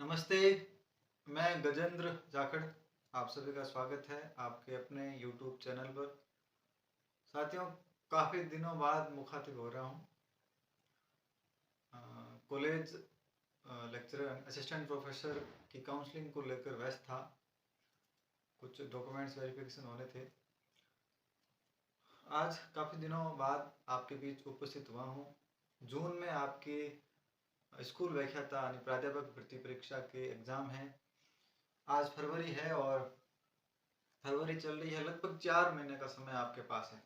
नमस्ते, मैं गजेंद्र जाखड़। आप सभी का स्वागत है आपके अपने YouTube चैनल पर। साथियों, काफ़ी दिनों बाद मुखातिब हो रहा हूँ। कॉलेज लेक्चरर असिस्टेंट प्रोफेसर की काउंसलिंग को लेकर व्यस्त था। कुछ डॉक्यूमेंट्स वेरिफिकेशन होने थे। आज काफ़ी दिनों बाद आपके बीच उपस्थित हुआ हूँ। जून में आपकी स्कूल व्याख्याता यानी प्राध्यापक भर्ती परीक्षा के एग्ज़ाम हैं। आज फरवरी है और फरवरी चल रही है, लगभग 4 महीने का समय आपके पास है।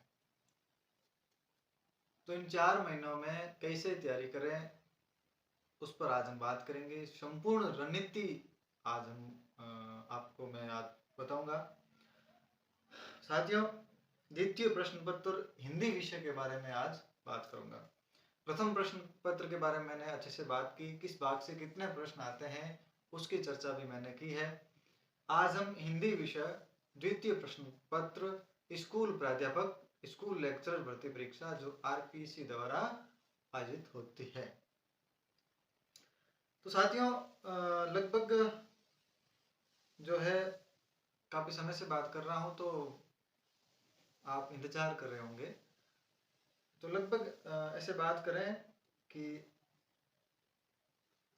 तो इन 4 महीनों में कैसे तैयारी करें, उस पर आज हम बात करेंगे। संपूर्ण रणनीति आज आपको मैं आज बताऊंगा। साथियों, द्वितीय प्रश्न पत्र हिंदी विषय के बारे में आज बात करूंगा। प्रथम प्रश्न पत्र के बारे में मैंने अच्छे से बात की, किस भाग से कितने प्रश्न आते हैं उसकी चर्चा भी मैंने की है। आज हम हिंदी विषय द्वितीय प्रश्न पत्र स्कूल प्राध्यापक स्कूल लेक्चरर भर्ती परीक्षा जो आरपीसी द्वारा आयोजित होती है। तो साथियों, लगभग जो है काफ़ी समय से बात कर रहा हूँ, तो आप इंतज़ार कर रहे होंगे। तो लगभग ऐसे बात करें कि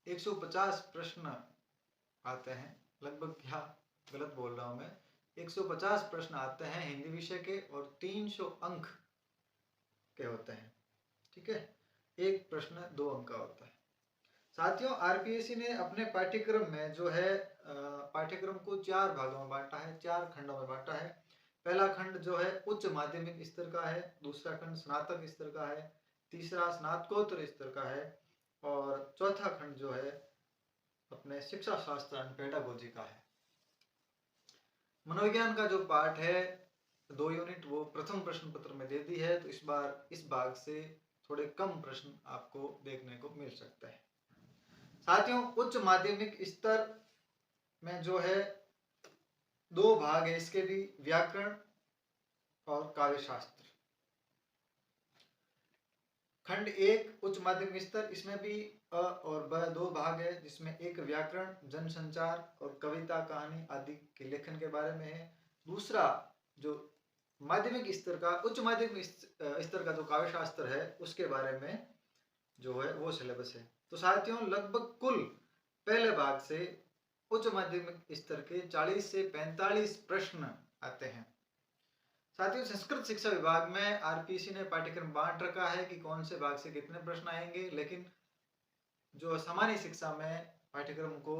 150 प्रश्न आते हैं। लगभग, क्या गलत बोल रहा हूँ मैं, 150 प्रश्न आते हैं हिंदी विषय के और 300 अंक के होते हैं। ठीक है, एक प्रश्न 2 अंक का होता है। साथियों, आरपीएससी ने अपने पाठ्यक्रम में जो है पाठ्यक्रम को 4 भागों में बांटा है, 4 खंडों में बांटा है। पहला खंड जो है उच्च माध्यमिक स्तर का है, दूसरा खंड स्नातक स्तर का है, तीसरा स्नातकोत्तर स्तर का है और चौथा खंड जो है अपने शिक्षा शास्त्र एंड पेडागोजी का है। मनोविज्ञान का जो पार्ट है 2 यूनिट, वो प्रथम प्रश्न पत्र में दे दी है। तो इस बार इस भाग से थोड़े कम प्रश्न आपको देखने को मिल सकता है। साथियों, उच्च माध्यमिक स्तर में जो है 2 भाग है इसके भी, व्याकरण और काव्य शास्त्र। खंड 1 उच्च माध्यमिक स्तर, इसमें भी अ और ब 2 भाग है, जिसमें एक व्याकरण, जनसंचार और कविता कहानी आदि के लेखन के बारे में है। दूसरा जो माध्यमिक स्तर का उच्च माध्यमिक स्तर का जो काव्य शास्त्र है उसके बारे में जो है वो सिलेबस है। तो साथियों, लगभग कुल पहले भाग से उच्च माध्यमिक स्तर के 40 से 45 प्रश्न आते हैं। साथियों, संस्कृत शिक्षा विभाग में आरपीसी ने पाठ्यक्रम बांट रखा है कि कौन से भाग से कितने प्रश्न आएंगे, लेकिन जो सामान्य शिक्षा में पाठ्यक्रम को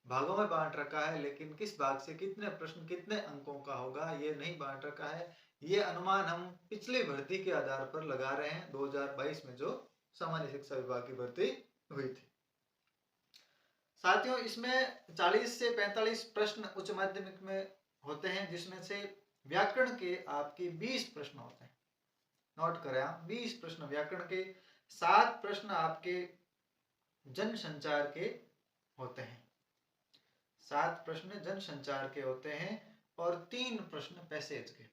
भागों में बांट रखा है, लेकिन किस भाग से कितने प्रश्न कितने अंकों का होगा ये नहीं बांट रखा है। ये अनुमान हम पिछली भर्ती के आधार पर लगा रहे हैं, 2022 में जो सामान्य शिक्षा विभाग की भर्ती हुई थी। साथियों, इसमें 40 से 45 प्रश्न उच्च माध्यमिक में होते हैं, जिसमें से व्याकरण के आपके 20 प्रश्न होते हैं। नोट करें आप, 20 प्रश्न व्याकरण के, 7 प्रश्न आपके जनसंचार के होते हैं, 7 प्रश्न जनसंचार के होते हैं और 3 प्रश्न पैसेज के।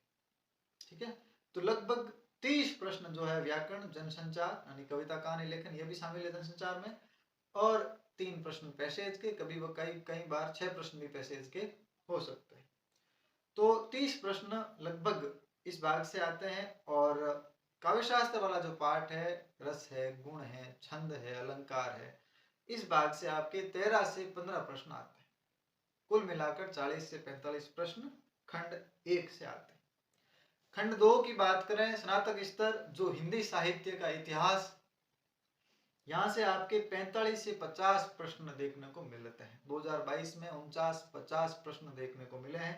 ठीक है, तो लगभग 30 प्रश्न जो है व्याकरण, जनसंचार यानी कविता कहानी लेखन, ये भी शामिल है जनसंचार में, और 3 प्रश्न पैसेज के। कभी वो कई बार 6 प्रश्न भी पैसेज के हो सकते हैं। तो 30 प्रश्न लगभग इस भाग से आते हैं। और काव्य शास्त्र वाला जो पार्ट है, रस है, गुण है, छंद है, अलंकार है, इस भाग से आपके 13 से 15 प्रश्न आते हैं। कुल मिलाकर 40 से 45 प्रश्न खंड 1 से आते हैं। खंड 2 की बात करें, स्नातक स्तर, जो हिंदी साहित्य का इतिहास, यहाँ से आपके 45 से 50 प्रश्न देखने को मिलते हैं। 2022 में 49-50 प्रश्न देखने को मिले हैं।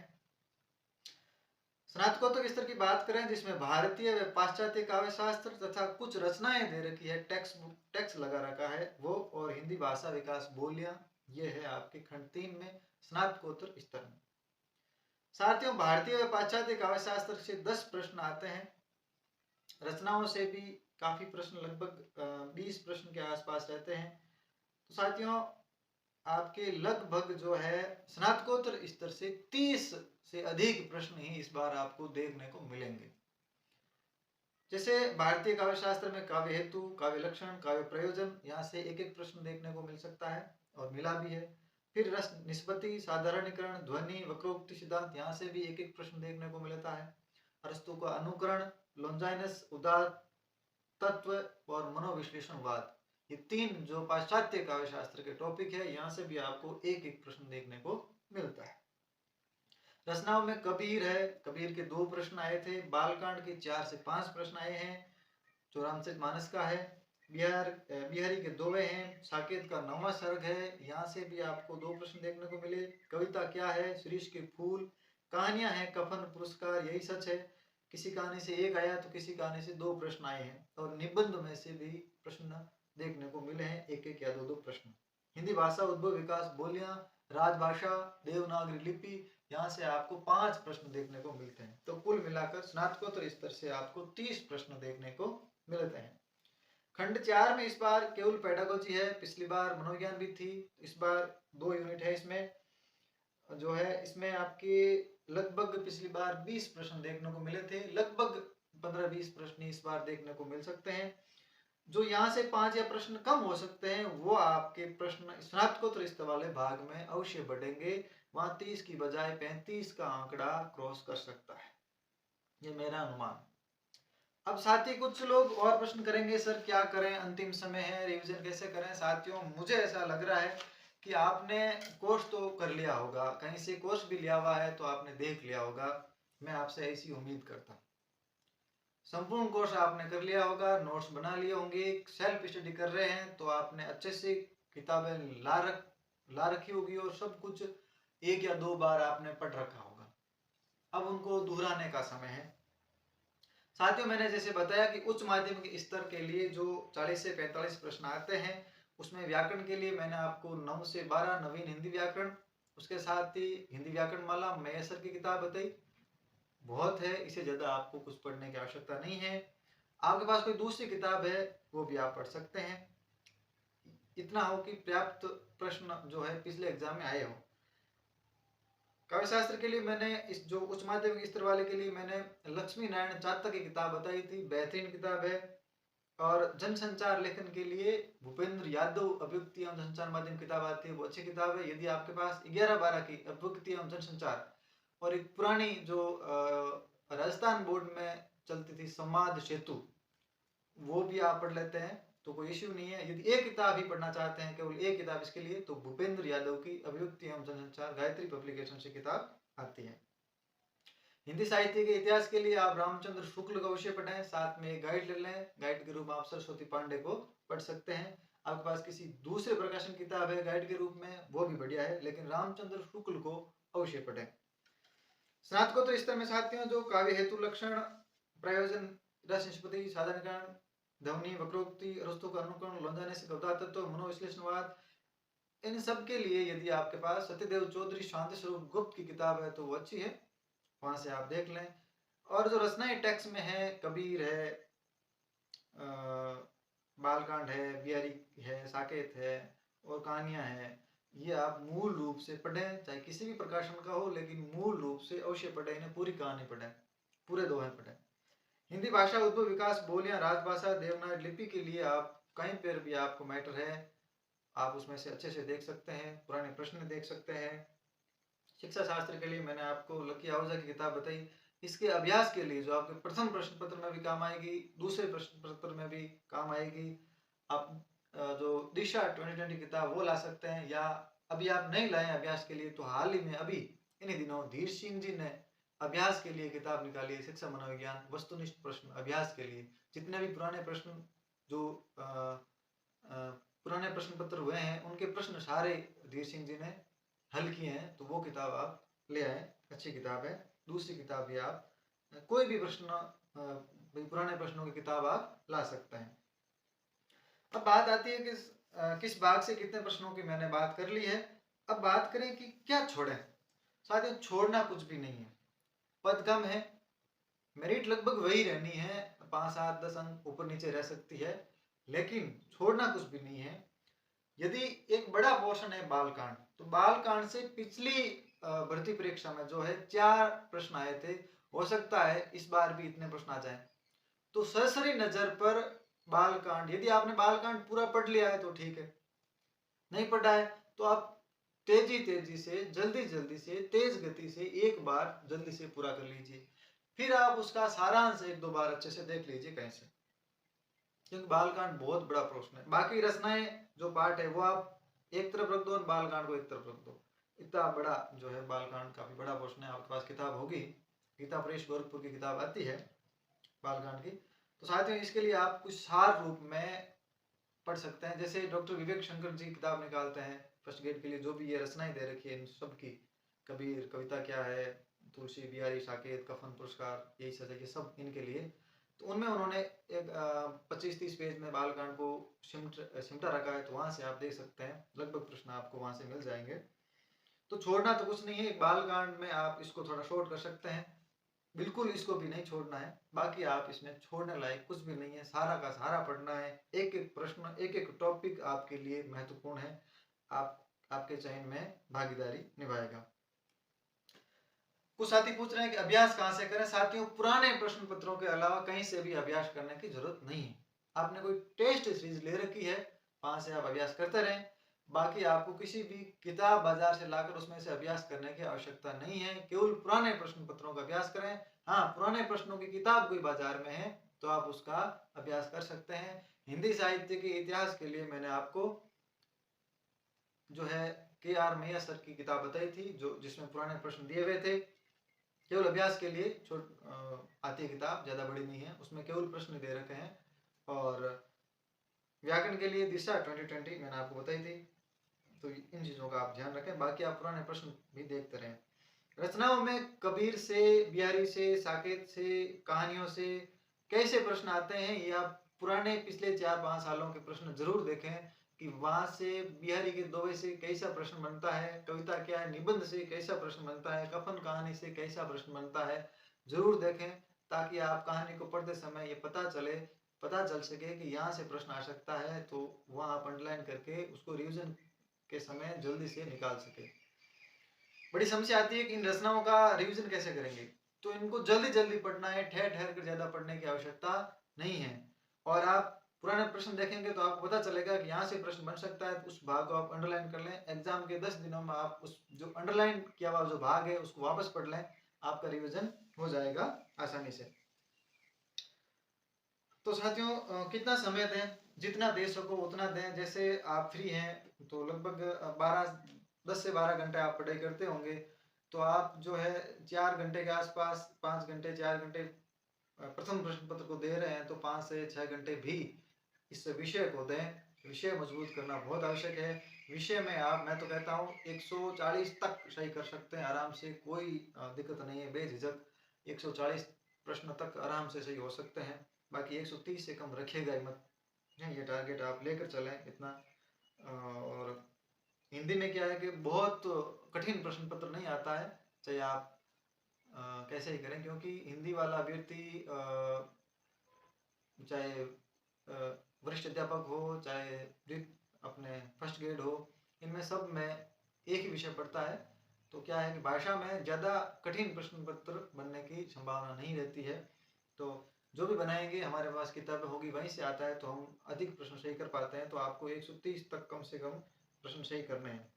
स्नातकोत्तर स्तर की बात करें, जिसमें भारतीय व पाश्चात्य काव्य शास्त्र तथा कुछ रचनाएं दे रखी है, टेक्स्ट लगा रखा है वो, और हिंदी भाषा विकास बोलियां, ये है आपके खंड 3 में स्नातकोत्तर स्तर में। साथियों, भारतीय व पाश्चात्य काव्य शास्त्र से 10 प्रश्न आते हैं। रचनाओं से भी काफी प्रश्न, लगभग 20 प्रश्न के आसपास रहते हैं। तो साथियों, आपके लगभग जो है स्नातकोत्तर स्तर से 30 से अधिक प्रश्न ही इस बार आपको देखने को मिलेंगे। जैसे भारतीय काव्य शास्त्र में काव्य हेतु, काव्य लक्षण, काव्य प्रयोजन, यहाँ से एक एक प्रश्न देखने को मिल सकता है और मिला भी है। फिर रस निष्पत्ति, साधारणीकरण, ध्वनि, वक्रोक्ति सिद्धांत, यहाँ से भी एक एक प्रश्न देखने को मिलता है। अरस्तु का अनुकरण, लॉन्जाइनस, उदात्त तत्व और मनोविश्लेषणवाद, ये तीन जो पाश्चात्य काव्य शास्त्र के टॉपिक है, यहाँ से भी आपको एक एक प्रश्न देखने को मिलता है। रचनाओं में कबीर है, कबीर के 2 प्रश्न आए थे। बालकांड के 4 से 5 प्रश्न आए हैं। जो रामचरितमानस का है। बिहारी के 2 हैं। साकेत का 9वां सर्ग है, यहाँ से भी आपको 2 प्रश्न देखने को मिले। कविता क्या है, शीरीष के फूल। कहानियां हैं, कफन, पुरस्कार, यही सच है। किसी कहानी से 1 आया तो किसी कहानी से 2 प्रश्न आए हैं। और निबंध में से भी प्रश्न देखने को मिले हैं, 1-1 या 2-2 प्रश्न। हिंदी भाषा उद्भव विकास, बोलियां, राजभाषा, देवनागरी लिपि, यहाँ से आपको 5 प्रश्न देखने को मिलते हैं। तो कुल मिलाकर स्नातकोत्तर स्तर से आपको 30 प्रश्न देखने को मिलते हैं। खंड 4 में इस बार केवल पेडागोजी है, पिछली बार मनोविज्ञान भी थी, इस बार 2 यूनिट है। इसमें जो है, इसमें आपके लगभग पिछली बार 20 प्रश्न देखने को मिले थे, लगभग 15-20 प्रश्न इस बार देखने को मिल सकते हैं। जो यहाँ से 5 या प्रश्न कम हो सकते हैं, वो आपके प्रश्न स्नातकोत्तर स्तर वाले भाग में अवश्य बढ़ेंगे। वहां 30 की बजाय 35 का आंकड़ा क्रॉस कर सकता है, ये मेरा अनुमान। अब साथी कुछ लोग और प्रश्न करेंगे, सर क्या करें, अंतिम समय है, रिवीजन कैसे करें। साथियों, मुझे ऐसा लग रहा है कि आपने कोर्स तो कर लिया होगा, कहीं से कोर्स भी लिया हुआ है तो आपने देख लिया होगा। मैं आपसे ऐसी उम्मीद करता हूँ। संपूर्ण कोर्स आपने कर लिया होगा, नोट्स बना लिए होंगे, सेल्फ स्टडी कर रहे हैं तो आपने अच्छे से किताबें ला रखी होगी और सब कुछ 1 या 2 बार आपने पढ़ रखा होगा। अब उनको दोहराने का समय है। साथियों, मैंने जैसे बताया कि उच्च माध्यमिक स्तर के लिए जो 40 से 45 प्रश्न आते हैं, उसमें व्याकरण के लिए मैंने आपको 9 से 12 नवीन हिंदी व्याकरण, उसके साथ ही हिंदी व्याकरण माला मैसर की किताब बताई। बहुत है, इसे ज़्यादा आपको कुछ पढ़ने की आवश्यकता नहीं है। आपके पास कोई दूसरी किताब है वो भी आप पढ़ सकते हैं। इतना हो कि पर्याप्त प्रश्न जो है पिछले एग्जाम में आए हो। काव्य शास्त्र के लिए मैंने इस जो उच्च माध्यमिक स्तर वाले के लिए मैंने लक्ष्मी नारायण चातक की किताब बताई थी, बेहतरीन किताब है। और जनसंचार लेखन के लिए भूपेंद्र यादव अभिव्यक्ति एवं जनसंचार माध्यम किताब आती है, वो अच्छी किताब है। यदि आपके पास 11-12 की अभिव्यक्ति एवं जनसंचार और एक पुरानी जो राजस्थान बोर्ड में चलती थी संवाद सेतु, वो भी आप पढ़ लेते हैं तो कोई इश्यू नहीं है। यदि एक किताब ही पढ़ना चाहते हैं, केवल एक किताब इसके लिए, तो भूपेंद्र यादव की अभिव्यक्ति एवं जनसंचार गायत्री पब्लिकेशन से किताब आती है। हिंदी साहित्य के इतिहास के लिए आप रामचंद्र शुक्ल का विषय पढ़ें, साथ में एक गाइड ले लें। गाइड के रूप में आप सरस्वती पांडे को पढ़ सकते हैं। आपके पास किसी दूसरे प्रकाशन किताब है गाइड के रूप में, वो भी बढ़िया है, लेकिन रामचंद्र शुक्ल को अवश्य पढ़ें। स्नातकोत्तर स्तर में साथियों, जो काव्य हेतु लक्षण, प्रयोजन, रस निष्पत्ति, साधारणीकरण, ध्वनि, वक्रोक्ति, अरस्तु का अनुकरण, लॉन्जाइनस का उदात्त तत्व, मनोविश्लेषणवाद, इन सब के लिए यदि आपके पास सत्यदेव चौधरी शांति स्वरूप गुप्त की किताब है तो वो अच्छी है, वहां से आप देख लें। और जो रचनाएं टेक्स्ट में है, कबीर है, बालकांड है, बिहारी है, साकेत है और कहानियां हैं, ये आप मूल रूप से पढ़ें, चाहे किसी भी प्रकाशन का हो, लेकिन मूल रूप से अवश्य पढ़ें, इन्हें पूरी कहानी पढ़ें, पूरे दोहे पढ़ें। हिंदी भाषा उद्भव विकास, बोलियां, राजभाषा, देवनागरी लिपि के लिए आप कहीं पर भी आपको मैटर है, आप उसमें से अच्छे से देख सकते हैं, पुराने प्रश्न देख सकते हैं। शिक्षा शास्त्र के लिए मैंने आपको लकी आहूजा की किताब बताई, इसके अभ्यास के लिए जो आपके प्रथम प्रश्न पत्र में भी काम आएगी, दूसरे प्रश्न पत्र में भी काम आएगी। आप जो दिशा 2020 किताब वो ला सकते हैं, या अभी आप नहीं लाए अभ्यास के लिए तो हाल ही में अभी इन्हीं दिनों धीर सिंह जी ने अभ्यास के लिए किताब निकाली है, शिक्षा मनोविज्ञान वस्तुनिष्ठ प्रश्न अभ्यास के लिए। जितने भी पुराने प्रश्न जो पुराने प्रश्न पत्र हुए हैं, उनके प्रश्न सारे धीर सिंह जी ने हल किए हैं, तो वो किताब आप ले आए, अच्छी किताब है। दूसरी किताब भी आप कोई भी प्रश्न, पुराने प्रश्नों की किताब आप ला सकते हैं। अब बात आती है किस भाग से कितने प्रश्नों की मैंने बात कर ली है। अब बात करें कि क्या छोड़ें। साथियों, छोड़ना कुछ भी नहीं है। पद कम है, मेरिट लगभग वही रहनी है, 5, 7, 10 अंक ऊपर नीचे रह सकती है, लेकिन छोड़ना कुछ भी नहीं है। यदि एक बड़ा पोर्शन है बालकांड, तो बालकांड से पिछली भर्ती परीक्षा में जो है 4 प्रश्न आए थे, हो सकता है इस बार भी इतने प्रश्न आ जाए। तो सरसरी नजर पर बालकांड, यदि आपने बालकांड पूरा पढ़ लिया है तो ठीक है, नहीं पढ़ा है तो आप तेजी से जल्दी से तेज गति से एक बार जल्दी से पूरा कर लीजिए। फिर आप उसका सारांश एक दो बार अच्छे से देख लीजिए कहीं से, क्योंकि बालकांड बहुत बड़ा प्रश्न है। बाकी रचनाएं जो पार्ट है वो आप एक तरफ रख दो और बालकांड को एक तरफ रख दो। इतना बड़ा जो है बालकांड काफी बड़ा प्रश्न है। आपके पास किताब होगी, गीता प्रेस गोरखपुर की किताब आती है बालकांड की, तो साथियों इसके लिए आप कुछ सार रूप में पढ़ सकते हैं। जैसे डॉक्टर विवेक शंकर जी किताब निकालते हैं फर्स्ट ग्रेड के लिए, जो भी ये रचनाएं दे रखी है इन सब की, कबीर, कविता क्या है, तुलसी, बिहारी, साकेत, कफन पुरस्कार, यही सब है, ये सब इनके लिए। तो उनमें उन्होंने एक 25-30 पेज में बालकांड को सिमटा रखा है, तो वहां से आप देख सकते हैं, लगभग प्रश्न आपको वहां से मिल जाएंगे। तो छोड़ना तो कुछ नहीं है, एक बालकांड में आप इसको थोड़ा शॉर्ट कर सकते हैं, बिल्कुल इसको भी नहीं छोड़ना है। बाकी आप इसमें छोड़ने लायक कुछ भी नहीं है, सारा का सारा पढ़ना है। एक एक प्रश्न, एक एक टॉपिक आपके लिए महत्वपूर्ण है, आप आपके चयन में भागीदारी निभाएगा। कुछ साथी पूछ रहे हैं कि अभ्यास कहाँ से करें। साथियों, पुराने प्रश्न पत्रों के अलावा कहीं से भी अभ्यास करने की जरूरत नहीं है। आपने कोई टेस्ट सीरीज ले रखी है, वहां से आप अभ्यास करते रहें। बाकी आपको किसी भी किताब बाजार से लाकर उसमें से अभ्यास करने की आवश्यकता नहीं है, केवल पुराने प्रश्न पत्रों का अभ्यास करें। हाँ, पुराने प्रश्नों की किताब कोई बाजार में है तो आप उसका अभ्यास कर सकते हैं। हिंदी साहित्य के इतिहास के लिए मैंने आपको जो है KR मैया सर की किताब बताई थी, जो जिसमें पुराने प्रश्न दिए हुए थे। केवल अभ्यास के लिए आती है किताब, ज़्यादा बड़ी नहीं है, उसमें केवल प्रश्न दे रखे हैं। और व्याकरण के लिए दिशा 2020 मैंने आपको बताई थी, तो इन चीज़ों का आप ध्यान रखें। बाकी आप पुराने प्रश्न भी देखते रहें। रचनाओं में कबीर से, बिहारी से, साकेत से, कहानियों से कैसे प्रश्न आते हैं, ये आप पुराने पिछले 4-5 सालों के प्रश्न जरूर देखें कि वहां से बिहारी के दोहे से कैसा प्रश्न बनता है, कविता क्या है, निबंध से कैसा प्रश्न बनता है, कफन कहानी से कैसा प्रश्न बनता है, जरूर देखें, ताकि आप कहानी को पढ़ते समय ये पता चल सके कि यहाँ से प्रश्न आ सकता है, तो वहाँ आप अंडरलाइन करके उसको रिविजन के समय जल्दी से निकाल सके। बड़ी समस्या आती है कि इन रचनाओं का रिवीजन कैसे करेंगे, तो इनको जल्दी पढ़ना है, ठहर ठहर कर ज्यादा पढ़ने की आवश्यकता नहीं है। और आप पुराने प्रश्न देखेंगे तो आपको पता चलेगा कि यहाँ से प्रश्न बन सकता है, तो उस भाग को आप अंडरलाइन कर लें। एग्जाम के 10 दिनों में आप उस जो अंडरलाइन किया हुआ जो भाग है उसको वापस पढ़ लें, आपका रिविजन हो जाएगा आसानी से। तो साथियों, कितना समय दें, जितना दे सको उतना दें। जैसे आप फ्री हैं तो लगभग 10 से 12 घंटे आप पढ़ाई करते होंगे, तो आप जो है 4 घंटे के आसपास, 5 घंटे 4 घंटे प्रथम प्रश्न पत्र को दे रहे हैं, तो 5 से 6 घंटे भी इस विषय को दें। विषय मजबूत करना बहुत आवश्यक है। विषय में आप, मैं तो कहता हूँ 140 तक सही कर सकते हैं आराम से, कोई दिक्कत नहीं है, बेझिझक 140 प्रश्न तक आराम से सही हो सकते हैं। बाकी 130 से कम रखिएगा ही मत, ये टारगेट आप लेकर चलें इतना। और हिंदी में क्या है कि बहुत कठिन प्रश्न पत्र नहीं आता है, चाहे आप कैसे ही करें, क्योंकि हिंदी वाला अभ्यर्थी चाहे वरिष्ठ अध्यापक हो, चाहे अपने फर्स्ट ग्रेड हो, इनमें सब में एक ही विषय पढ़ता है। तो क्या है कि भाषा में ज़्यादा कठिन प्रश्न पत्र बनने की संभावना नहीं रहती है। तो जो भी बनाएंगे, हमारे पास किताबें होगी वहीं से आता है, तो हम अधिक प्रश्न सही कर पाते हैं। तो आपको 130 तक कम से कम प्रश्न सही करने हैं।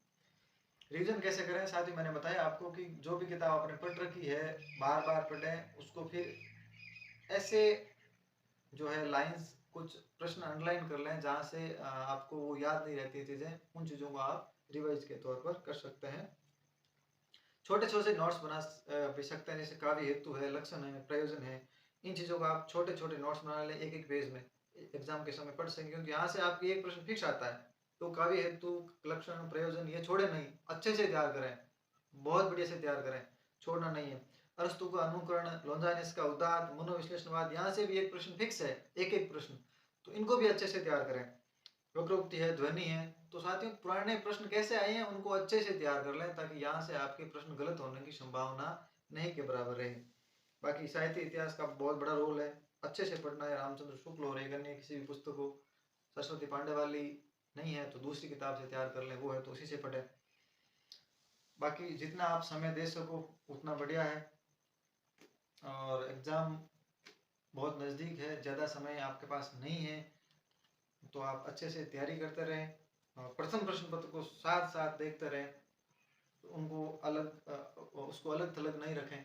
रिवीजन कैसे करें, साथ ही मैंने बताया आपको कि जो भी किताब आपने पढ़ रखी है बार बार पढ़ें उसको, फिर ऐसे जो है लाइंस कुछ प्रश्न अंडरलाइन कर लें जहाँ से आपको वो याद नहीं रहती चीज़ें, उन चीज़ों को आप रिवाइज के तौर पर कर सकते हैं। छोटे छोटे नोट्स बना भी सकते हैं, जैसे काव्य हेतु है, लक्षण है, प्रयोजन है, इन चीज़ों को आप छोटे छोटे नोट्स बना लें, एक एक पेज में एग्जाम के समय पढ़ सकेंगे, क्योंकि यहाँ से आपकी एक प्रश्न फिक्स आता है। तो काव्य हेतु, लक्षण, प्रयोजन ये छोड़े नहीं, अच्छे से तैयार करें, बहुत बढ़िया से तैयार करें, छोड़ना नहीं है। अरस्तु का अनुकरण, लोंजानिस का उदात, मनोविश्लेषणवाद, यहाँ से भी एक प्रश्न फिक्स है, एक एक प्रश्न, तो इनको भी अच्छे से तैयार करें। वक्रोक्ति है, ध्वनि है। तो साथियों, पुराने प्रश्न कैसे आए हैं उनको अच्छे से तैयार कर लें, ताकि यहाँ से आपके प्रश्न गलत होने की संभावना नहीं के बराबर रहे। बाकी साहित्य इतिहास का बहुत बड़ा रोल है, अच्छे से पढ़ना है। रामचंद्र शुक्ल और एक अन्य किसी भी पुस्तक को, सरस्वती पांडे वाली नहीं है तो दूसरी किताब से तैयार कर लें, वो है तो उसी से पढ़ें। बाकी जितना आप समय दे सको उतना बढ़िया है। और एग्ज़ाम बहुत नज़दीक है, ज़्यादा समय आपके पास नहीं है, तो आप अच्छे से तैयारी करते रहें और प्रथम प्रश्न पत्र को साथ साथ देखते रहें। उनको उसको अलग थलग नहीं रखें।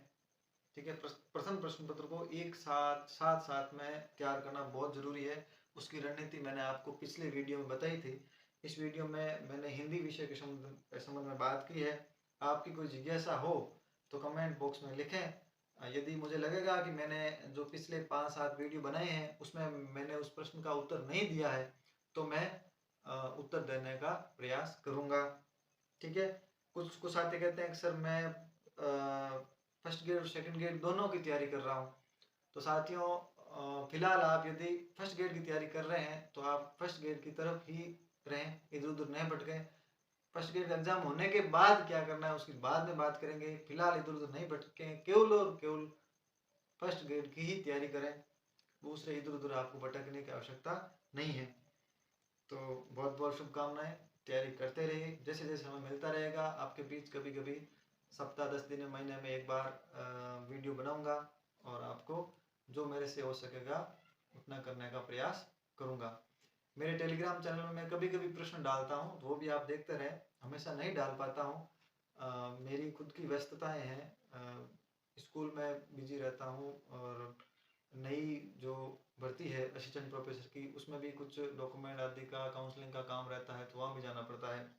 ठीक है, प्रथम प्रश्न पत्र को एक साथ में तैयार करना बहुत जरूरी है। उसकी रणनीति मैंने आपको पिछले वीडियो में बताई थी। इस वीडियो में मैंने हिंदी विषय के संबंध में बात की है। आपकी कोई जिज्ञासा हो तो कमेंट बॉक्स में लिखें। यदि मुझे लगेगा कि मैंने जो पिछले 5-7 वीडियो बनाए हैं उसमें मैंने उस प्रश्न का उत्तर नहीं दिया है तो मैं उत्तर देने का प्रयास करूंगा। ठीक है, कुछ साथी कहते हैं कि सर मैं फर्स्ट ग्रेड और सेकंड ग्रेड दोनों की तैयारी कर रहा हूँ। तो साथियों, फिलहाल आप यदि फर्स्ट ग्रेड की तैयारी कर रहे हैं तो आप फर्स्ट ग्रेड की तरफ ही रहें, इधर उधर नहीं भटकें। फर्स्ट ग्रेड का एग्जाम होने के बाद क्या करना है उसकी बाद में बात करेंगे। फिलहाल इधर उधर नहीं भटकें, केवल और केवल फर्स्ट ग्रेड की ही तैयारी करें। दूसरे इधर उधर आपको भटकने की आवश्यकता नहीं है। तो बहुत बहुत शुभकामनाएं, तैयारी करते रहिए। जैसे जैसे हमें मिलता रहेगा आपके बीच कभी कभी सप्ताह 10 दिन महीने में एक बार वीडियो बनाऊंगा और आपको जो मेरे से हो सकेगा उतना करने का प्रयास करूंगा। मेरे टेलीग्राम चैनल में मैं कभी कभी प्रश्न डालता हूं, वो भी आप देखते रहें। हमेशा नहीं डाल पाता हूं, मेरी खुद की व्यस्तताएं हैं। स्कूल में बिजी रहता हूं और नई जो भर्ती है असिस्टेंट प्रोफेसर की उसमें भी कुछ डॉक्यूमेंट आदि का काउंसलिंग का काम रहता है तो वहाँ भी जाना पड़ता है।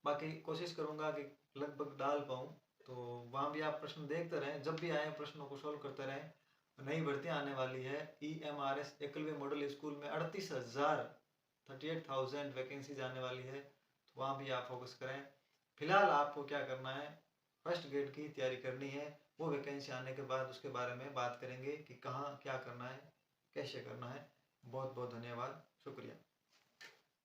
बाकी कोशिश करूँगा कि लगभग डाल पाऊँ। तो वहाँ भी आप प्रश्न देखते रहें, जब भी आए प्रश्नों को सॉल्व करते रहें। नई भर्तियाँ आने वाली है। EMRS एकलव्य मॉडल स्कूल में 38,000 वैकेंसीज आने वाली है, तो वहाँ भी आप फोकस करें। फिलहाल आपको क्या करना है, फर्स्ट ग्रेड की तैयारी करनी है। वो वैकेंसी आने के बाद उसके बारे में बात करेंगे कि कहाँ क्या करना है, कैसे करना है। बहुत बहुत धन्यवाद, शुक्रिया।